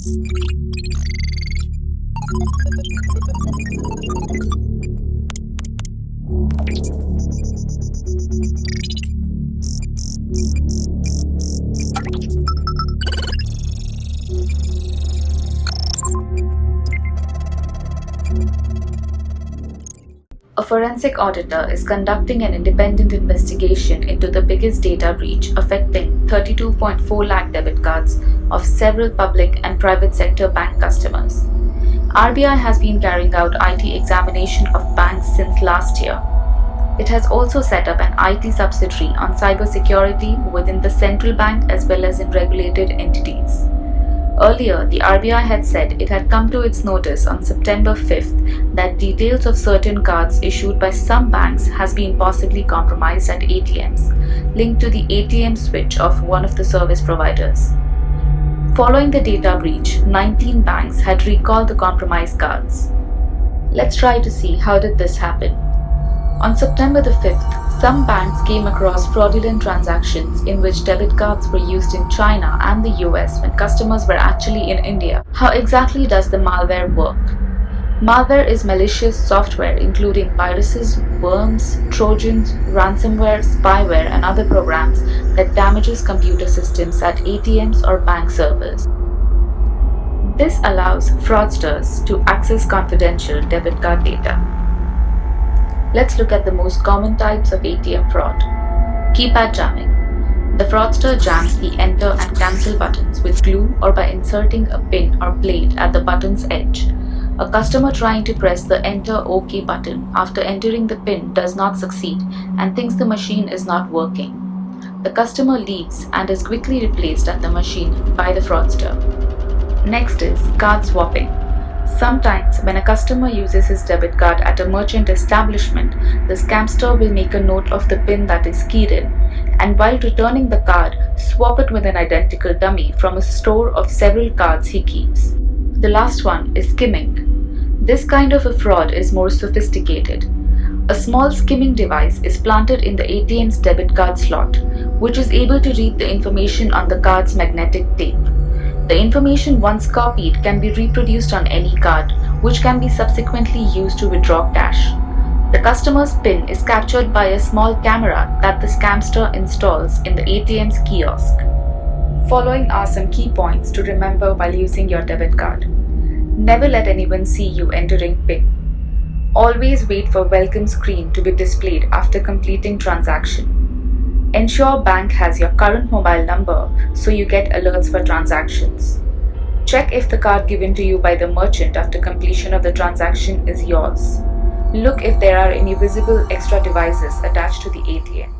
A forensic auditor is conducting an independent investigation into the biggest data breach affecting 32.4 lakh debit cards of several public and private sector bank customers. RBI has been carrying out IT examination of banks since last year. It has also set up an IT subsidiary on cybersecurity within the central bank as well as in regulated entities. Earlier, the RBI had said it had come to its notice on September 5th that details of certain cards issued by some banks has been possibly compromised at ATMs, linked to the ATM switch of one of the service providers. Following the data breach, 19 banks had recalled the compromised cards. Let's try to see how did this happen. On September the 5th, some banks came across fraudulent transactions in which debit cards were used in China and the US when customers were actually in India. How exactly does the malware work? Malware is malicious software including viruses, worms, trojans, ransomware, spyware, and other programs that damages computer systems at ATMs or bank servers. This allows fraudsters to access confidential debit card data. Let's look at the most common types of ATM fraud. Keypad jamming. The fraudster jams the enter and cancel buttons with glue or by inserting a pin or blade at the button's edge. A customer trying to press the enter OK button after entering the pin does not succeed and thinks the machine is not working. The customer leaves and is quickly replaced at the machine by the fraudster. Next is card swapping. Sometimes, when a customer uses his debit card at a merchant establishment, the scamster will make a note of the PIN that is keyed in, and while returning the card, swap it with an identical dummy from a store of several cards he keeps. The last one is skimming. This kind of a fraud is more sophisticated. A small skimming device is planted in the ATM's debit card slot, which is able to read the information on the card's magnetic tape. The information once copied can be reproduced on any card, which can be subsequently used to withdraw cash. The customer's PIN is captured by a small camera that the scamster installs in the ATM's kiosk. Following are some key points to remember while using your debit card. Never let anyone see you entering PIN. Always wait for welcome screen to be displayed after completing transaction. Ensure bank has your current mobile number so you get alerts for transactions. Check if the card given to you by the merchant after completion of the transaction is yours. Look if there are any visible extra devices attached to the ATM.